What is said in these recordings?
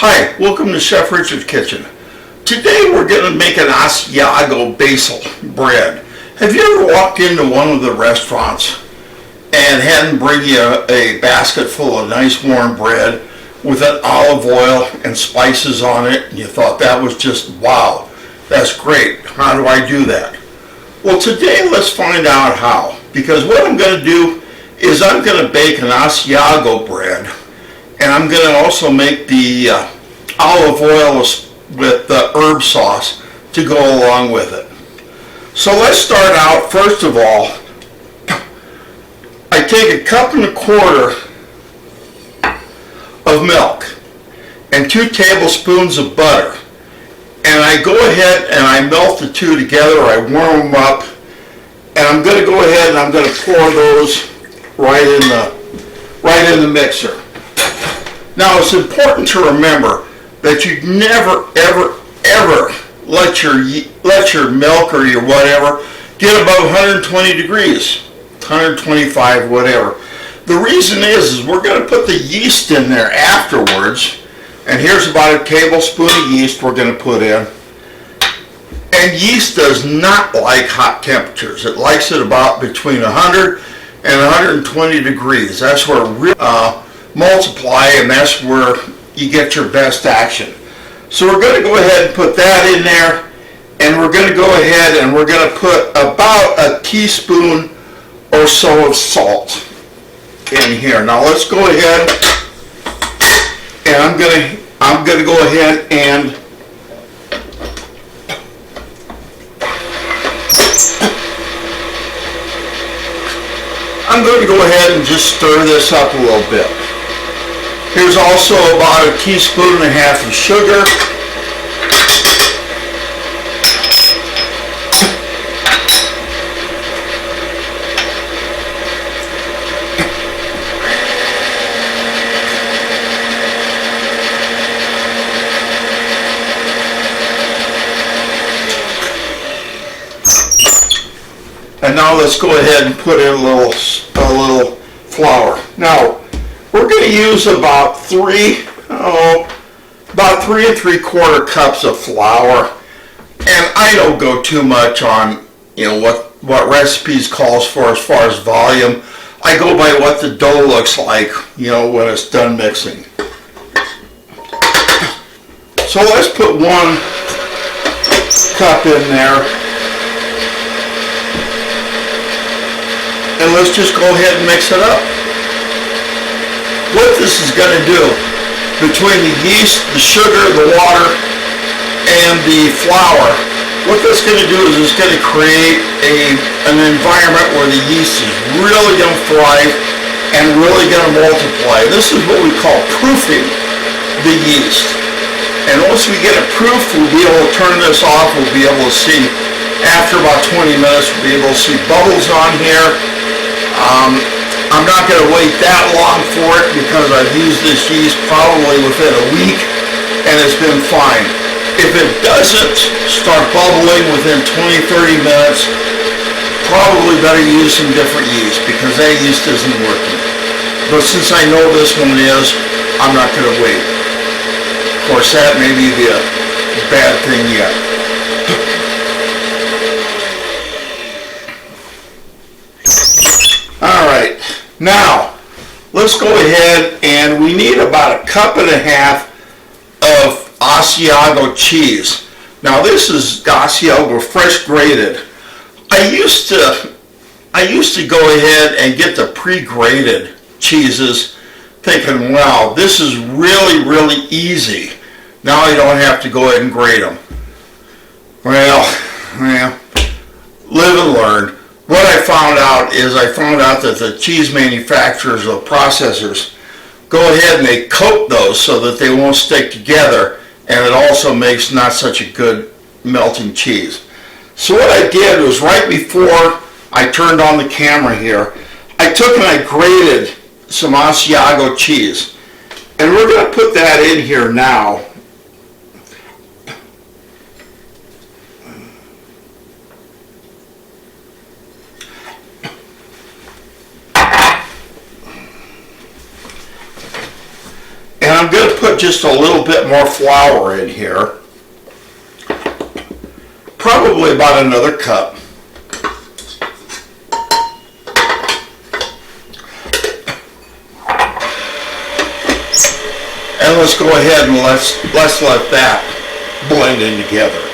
Hi, welcome to Chef Richard's Kitchen. Today we're going to make an Asiago basil bread. Have you ever walked into one of the restaurants and had them bring you a basket full of nice warm bread with an olive oil and spices on it, and you thought that was just wow, that's great. How do I do that? Well, today let's find out how. Because what I'm going to do is I'm going to bake an Asiago bread, and I'm going to also make the olive oil with the herb sauce to go along with it. So let's start out. First of all, I take 1.25 cups of milk and 2 tablespoons of butter, and I go ahead and I melt the two together. I warm them up, and I'm going to go ahead and I'm going to pour those right in the mixer. Now it's important to remember that you never ever let your milk or your whatever get above 120 degrees, 125, whatever. The reason is we're going to put the yeast in there afterwards, and here's about 1 tablespoon of yeast we're going to put in. And yeast does not like hot temperatures. It likes it about between 100 and 120 degrees. That's where it really multiply, and that's where you get your best action. So we're going to go ahead and put that in there, and we're going to go ahead and we're going to put about 1 teaspoon or so of salt in here. Now let's go ahead, and I'm going to go ahead and just stir this up a little bit. Here's also about 1.5 teaspoons of sugar. And now let's go ahead and put in a little flour. Now we're going to use about 3 3¾ cups of flour, and I don't go too much on what recipes calls for as far as volume. I go by what the dough looks like when it's done mixing. So let's put 1 cup in there, and let's just go ahead and mix it up. What this is going to do, between the yeast, the sugar, the water, and the flour, what that's going to do is it's going to create an environment where the yeast is really going to thrive and really going to multiply. This is what we call proofing the yeast. And once we get it proofed, we'll be able to turn this off. We'll be able to see, after about 20 minutes, we'll be able to see bubbles on here. I'm not going to wait that long for it because I've used this yeast probably within a week, and it's been fine. If it doesn't start bubbling within 20-30 minutes, probably better use some different yeast because that yeast isn't working. But since I know this one is, I'm not going to wait. Of course, that may be the bad thing yet. All right. Now, let's go ahead, and we need about 1.5 cups of Asiago cheese. Now this is Asiago fresh grated. I used to go ahead and get the pre-grated cheeses, thinking, wow, this is really easy. Now I don't have to go ahead and grate them. Well, live and learn. What I found out that the cheese manufacturers or processors go ahead and they coat those so that they won't stick together, and it also makes not such a good melting cheese. So what I did was, right before I turned on the camera here, I took and I grated some Asiago cheese, and we're going to put that in here now. I'm going to put just a little bit more flour in here. Probably about another cup. And let's go ahead and let's let that blend in together.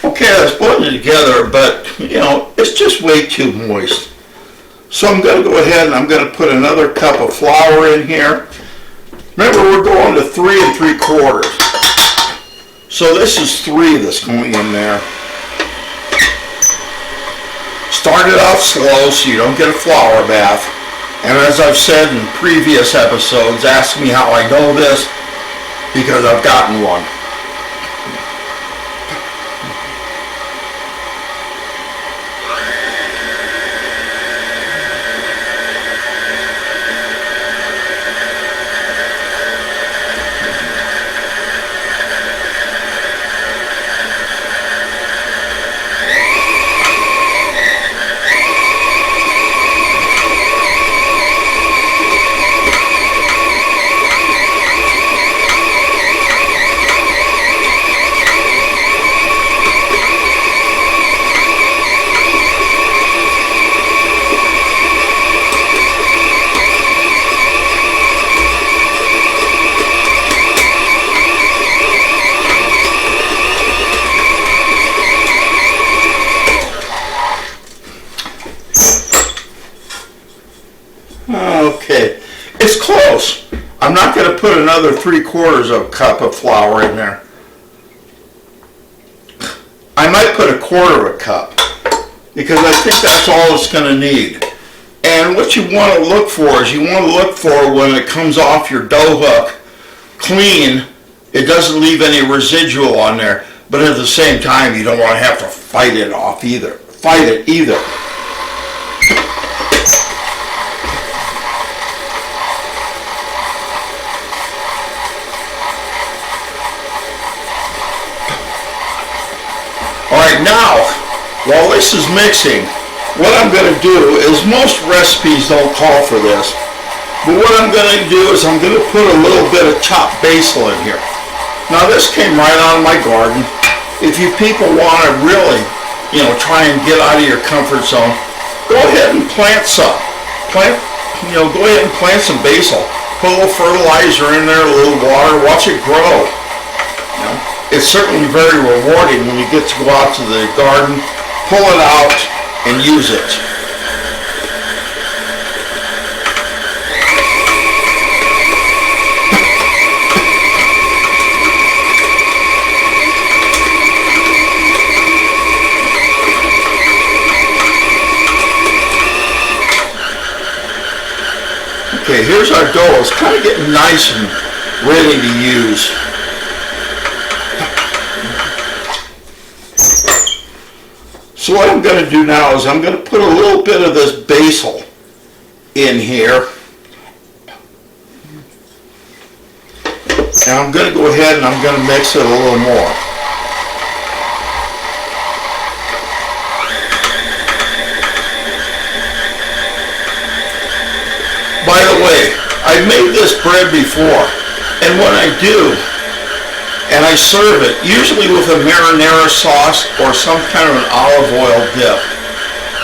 Okay, it's blended together, but you know, it's just way too moist. So I'm going to go ahead and I'm going to put another cup of flour in here. Remember, we're going to 3 3/4. So this is 3 that's going in there. Start it off slow so you don't get a flour bath. And as I've said in previous episodes, ask me how I know this, because I've gotten one. Okay, it's close. I'm not going to put another 3/4 of a cup of flour in there. I might put 1/4 of a cup, because I think that's all it's going to need. And what you want to look for is, you want to look for when it comes off your dough hook clean, it doesn't leave any residual on there, but at the same time you don't want to have to fight it either. Alright, now, while this is mixing, what I'm going to do is, most recipes don't call for this, but what I'm going to do is I'm going to put a little bit of chopped basil in here. Now this came right out of my garden. If you people want to really, try and get out of your comfort zone, go ahead and plant some. Go ahead and plant some basil. Put a little fertilizer in there, a little water, watch it grow. It's certainly very rewarding when you get to go out to the garden, pull it out, and use it. Okay, here's our dough. It's kind of getting nice and ready to use. So what I'm going to do now is I'm going to put a little bit of this basil in here. And I'm going to go ahead and I'm going to mix it a little more. By the way, I've made this bread before, and when I do, and I serve it, usually with a marinara sauce or some kind of an olive oil dip.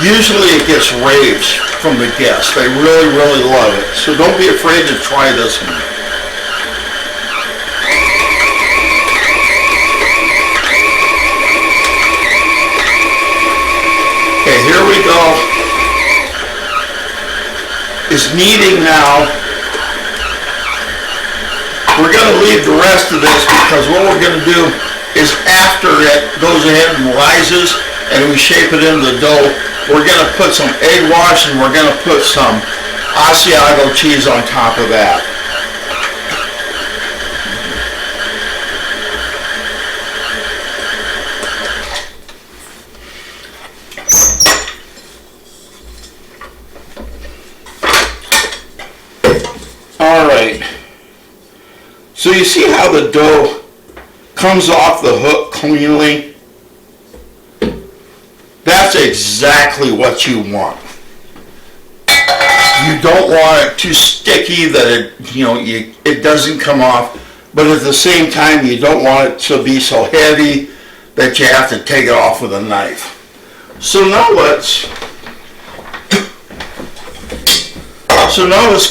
Usually it gets raves from the guests. They really, really love it. So don't be afraid to try this one. Okay, here we go. It's kneading now. We're going to leave the rest of this, because what we're going to do is, after it goes ahead and rises and we shape it into the dough, we're going to put some egg wash and we're going to put some Asiago cheese on top of that. So you see how the dough comes off the hook cleanly? That's exactly what you want. You don't want it too sticky that it doesn't come off, but at the same time you don't want it to be so heavy that you have to take it off with a knife. So now let's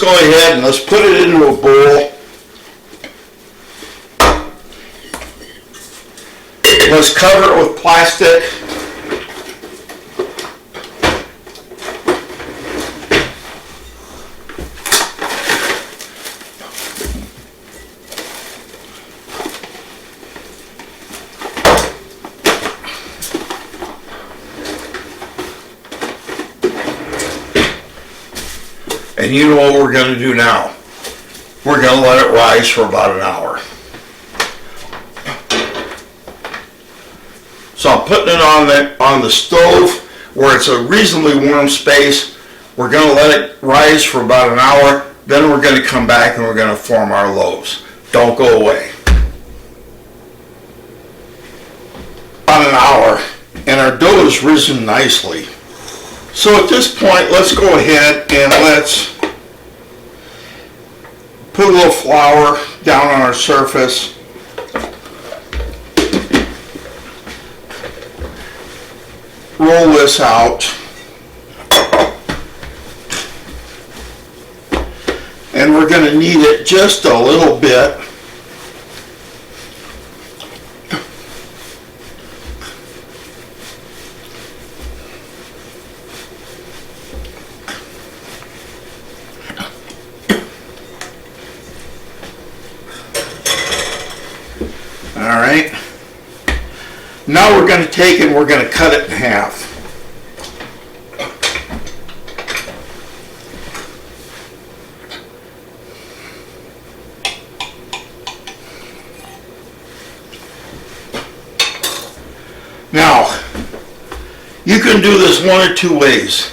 go ahead and let's put it into a bowl. Let's cover it with plastic. And you know what we're going to do now? We're going to let it rise for about an hour. So I'm putting it on the stove where it's a reasonably warm space. We're going to let it rise for about an hour. Then we're going to come back and we're going to form our loaves. Don't go away. About an hour, and our dough has risen nicely. So at this point, let's go ahead and let's put a little flour down on our surface. Roll this out. And we're going to knead it just a little bit. All right. Now we're going to take it and we're going to cut it in half. Now, you can do this one or two ways.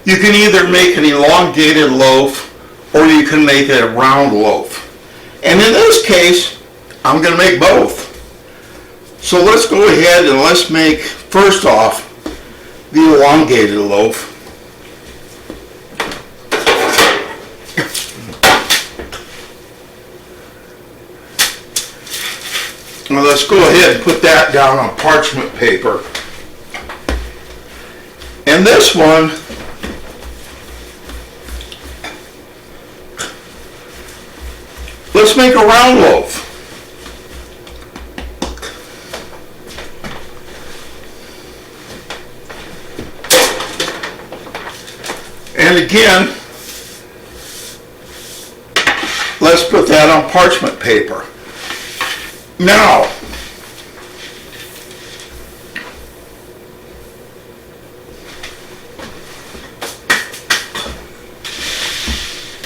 You can either make an elongated loaf or you can make a round loaf. And in this case, I'm going to make both. So let's go ahead and let's make, first off, the elongated loaf. Now let's go ahead and put that down on parchment paper. And this one, let's make a round loaf. And again, let's put that on parchment paper. Now,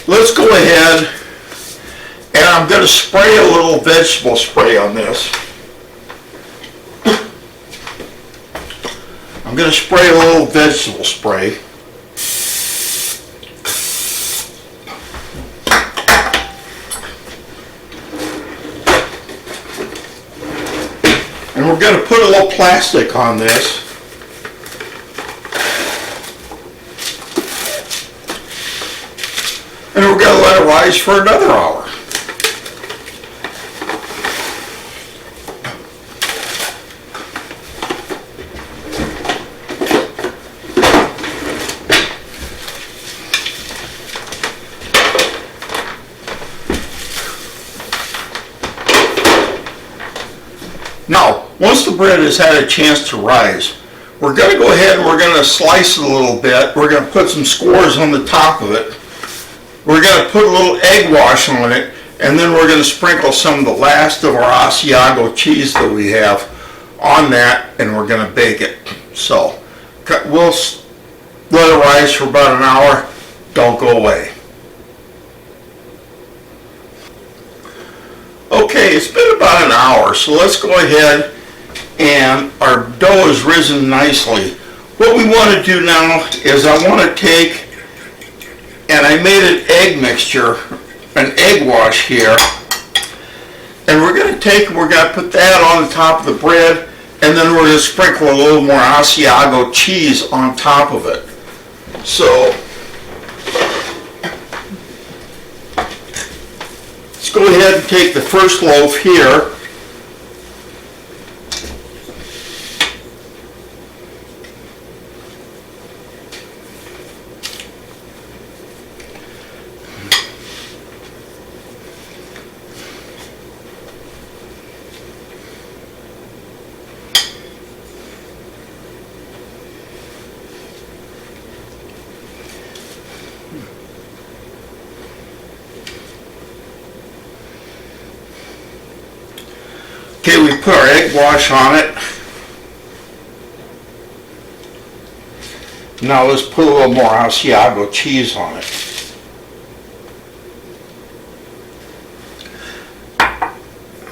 let's go ahead and I'm going to spray a little vegetable spray on this. I'm going to spray a little vegetable spray. And we're going to put a little plastic on this. And we're going to let it rise for another hour. Now, once the bread has had a chance to rise, we're going to go ahead and we're going to slice it a little bit. We're going to put some scores on the top of it. We're going to put a little egg wash on it, and then we're going to sprinkle some of the last of our Asiago cheese that we have on that, and we're going to bake it. So, we'll let it rise for about an hour. Don't go away. Okay, it's been about an hour, so let's go ahead, and our dough has risen nicely. What we want to do now is I want to take, and I made an egg mixture, an egg wash here, And we're going to put that on the top of the bread, and then we're going to sprinkle a little more Asiago cheese on top of it. So let's go ahead and take the first loaf here. Okay, we put our egg wash on it. Now let's put a little more Asiago cheese on it.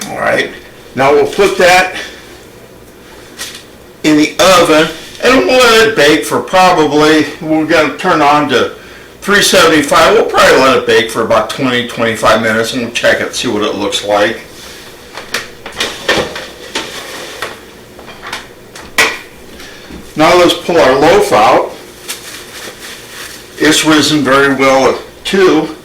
All right, now we'll put that in the oven and we'll let it bake for we're going to turn on to 375. We'll probably let it bake for about 20-25 minutes and we'll check it, see what it looks like. Now let's pull our loaf out. It's risen very well too.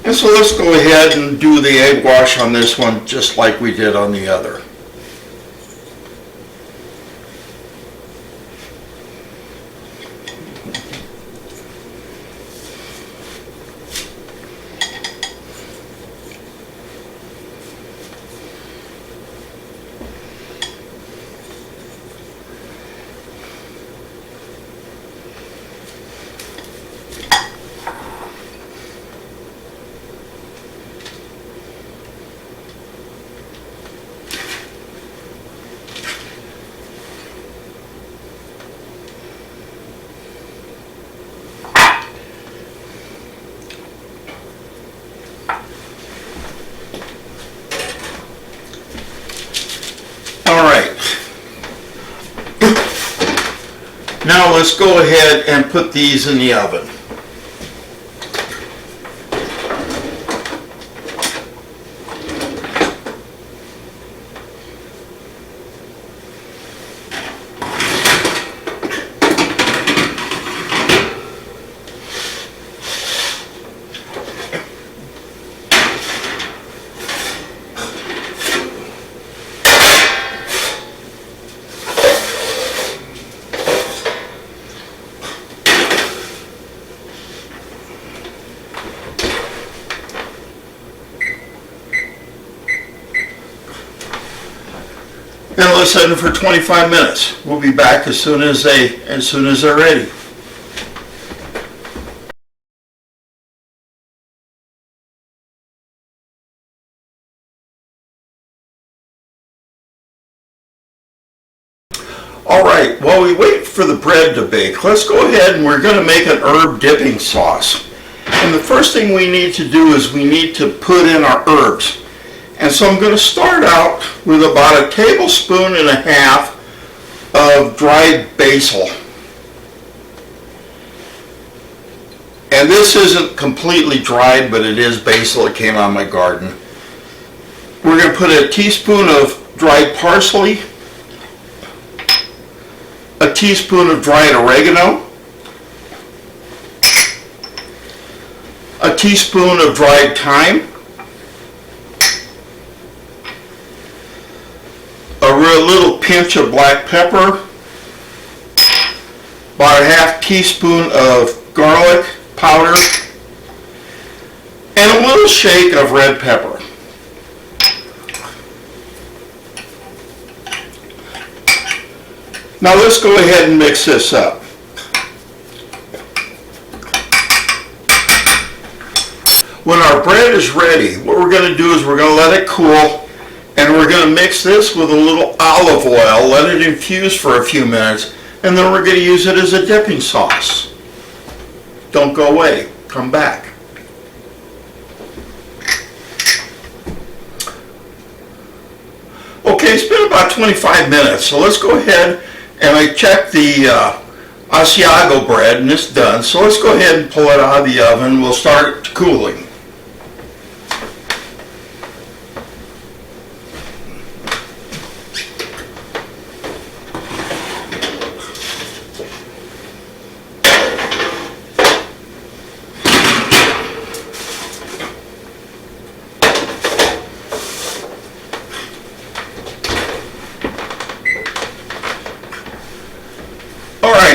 And so let's go ahead and do the egg wash on this one just like we did on the other. Now let's go ahead and put these in the oven. Then let's set them for 25 minutes. We'll be back as soon as they're ready. All right, while we wait for the bread to bake, let's go ahead and we're going to make an herb dipping sauce. And the first thing we need to do is we need to put in our herbs. And so I'm going to start out with about 1.5 tablespoons of dried basil. And this isn't completely dried, but it is basil. It came out of my garden. We're going to put 1 teaspoon of dried parsley, 1 teaspoon of dried oregano, 1 teaspoon of dried thyme, a real little pinch of black pepper, about 1/2 teaspoon of garlic powder, and a little shake of red pepper. Now let's go ahead and mix this up. When our bread is ready, what we're going to do is we're going to let it cool, and we're going to mix this with a little olive oil, let it infuse for a few minutes, and then we're going to use it as a dipping sauce. Don't go away. Come back. Okay, it's been about 25 minutes, so let's go ahead and I checked the Asiago bread and it's done. So let's go ahead and pull it out of the oven. We'll start cooling.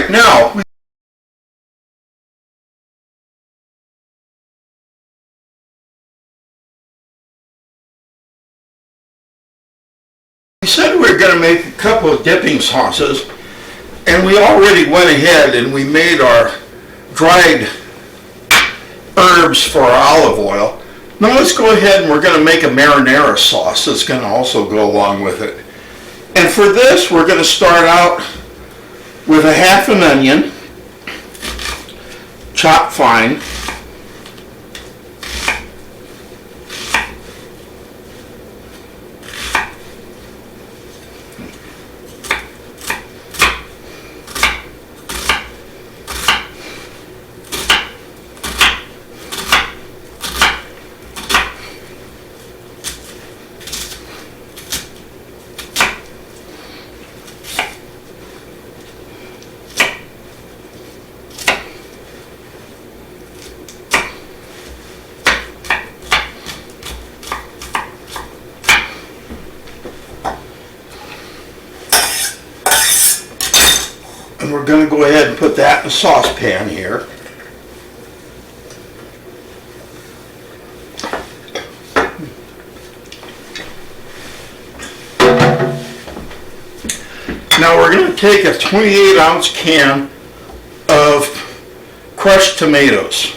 right, now we said we were going to make a couple of dipping sauces, and we already went ahead and we made our dried herbs for our olive oil. Now let's go ahead and we're going to make a marinara sauce that's going to also go along with it. And for this, we're going to start out with a half an onion, chopped fine. And we're going to go ahead and put that in a saucepan here. Now we're going to take a 28-ounce can of crushed tomatoes.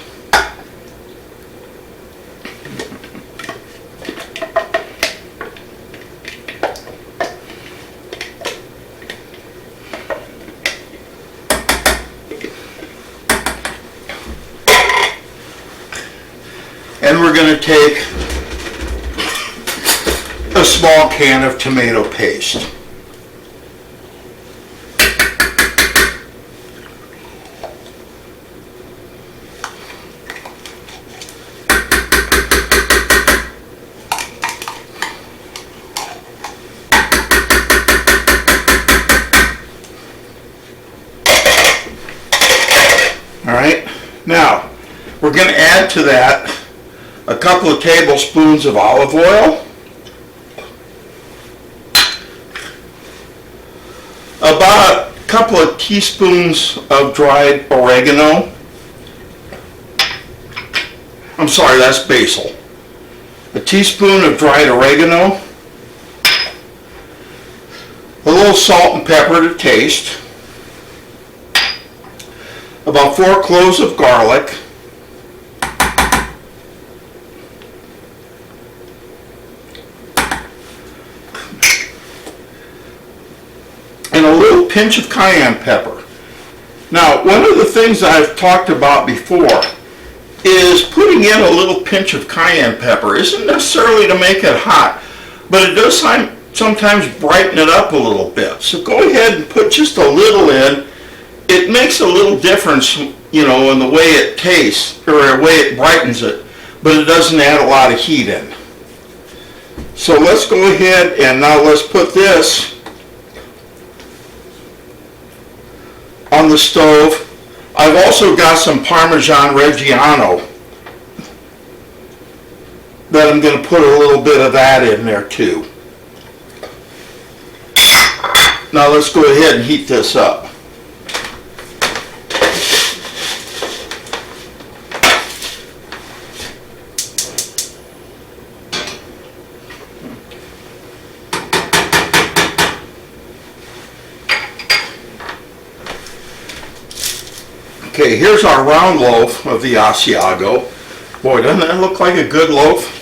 And we're going to take a small can of tomato paste. All right, now we're going to add to that a couple of tablespoons of olive oil, about a couple of teaspoons of dried oregano. I'm sorry, that's basil. A teaspoon of dried oregano, a little salt and pepper to taste, about 4 cloves of garlic, and a little pinch of cayenne pepper. Now, one of the things I've talked about before is putting in a little pinch of cayenne pepper isn't necessarily to make it hot, but it does sometimes brighten it up a little bit. So go ahead and put just a little in. It makes a little difference, you know, in the way it tastes or the way it brightens it, but it doesn't add a lot of heat in. So let's go ahead and now let's put this on the stove. I've also got some Parmesan Reggiano that I'm going to put a little bit of that in there too. Now let's go ahead and heat this up. Okay, here's our round loaf of the Asiago. Boy, doesn't that look like a good loaf?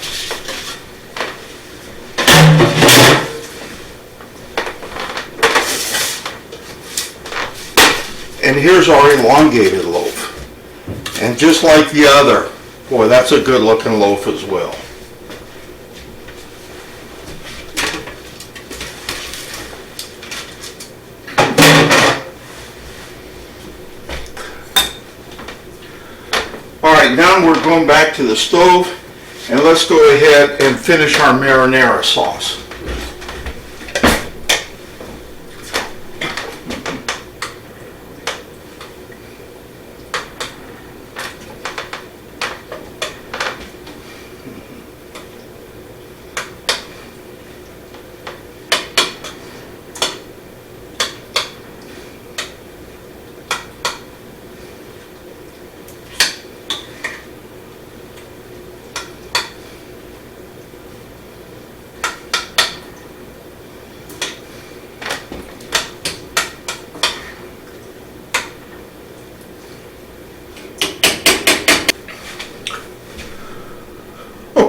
And here's our elongated loaf. And just like the other, boy, that's a good looking loaf as well. Alright, now we're going back to the stove, and let's go ahead and finish our marinara sauce.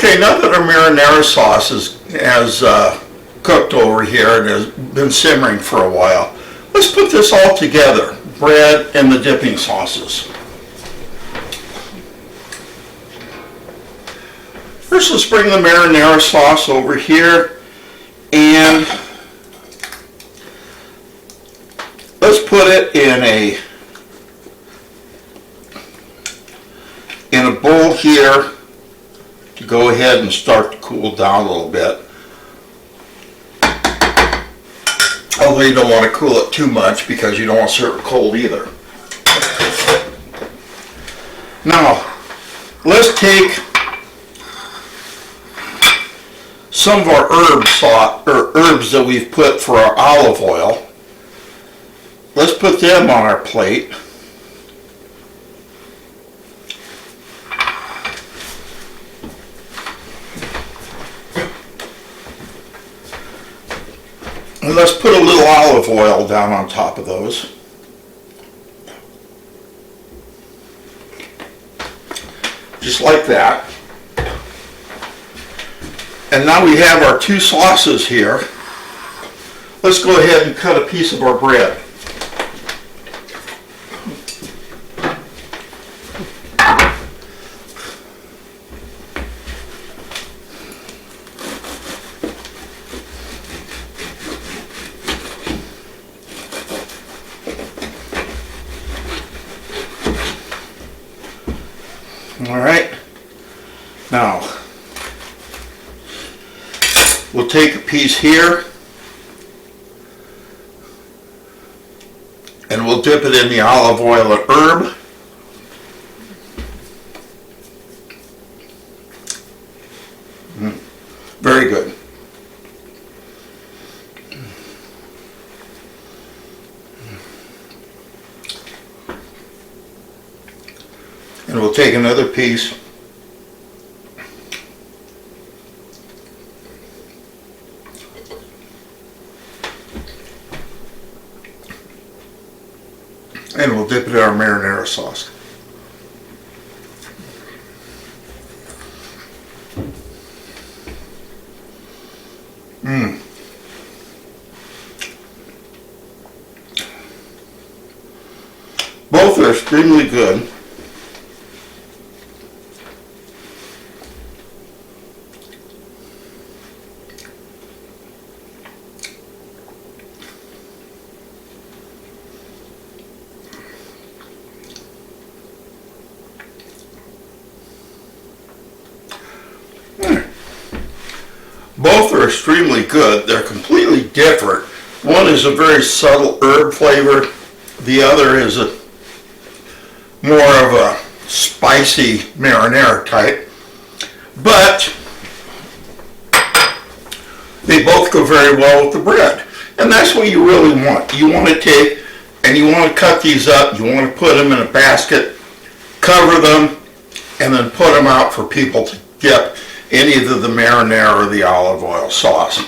Okay, now that our marinara sauce has cooked over here and has been simmering for a while, let's put this all together, bread and the dipping sauces. First, let's bring the marinara sauce over here and let's put it in a bowl here to go ahead and start to cool down a little bit. Although you don't want to cool it too much because you don't want to serve it cold either. Now, let's take some of our herbs that we've put for our olive oil. Let's put them on our plate. And let's put a little olive oil down on top of those. Just like that. And now we have our two sauces here. Let's go ahead and cut a piece of our bread. All right, now we'll take a piece here and we'll dip it in the olive oil and herb. Very good. And we'll take another piece and we'll dip it in our marinara sauce. Both are extremely good. Both are extremely good. They're completely different. One is a very subtle herb flavor. The other is a more of a spicy marinara type. But they both go very well with the bread. And that's what you really want. You want to take and you want to cut these up. You want to put them in a basket, cover them, and then put them out for people to dip in either the marinara or the olive oil sauce.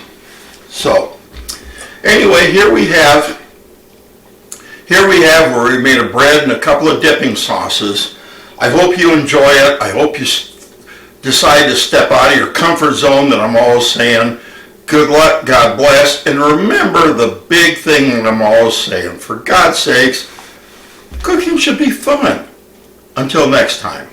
So, anyway, here we have where we made a bread and a couple of dipping sauces. I hope you enjoy it. I hope you decide to step out of your comfort zone that I'm always saying. Good luck, God bless, and remember the big thing that I'm always saying. For God's sakes, cooking should be fun. Until next time.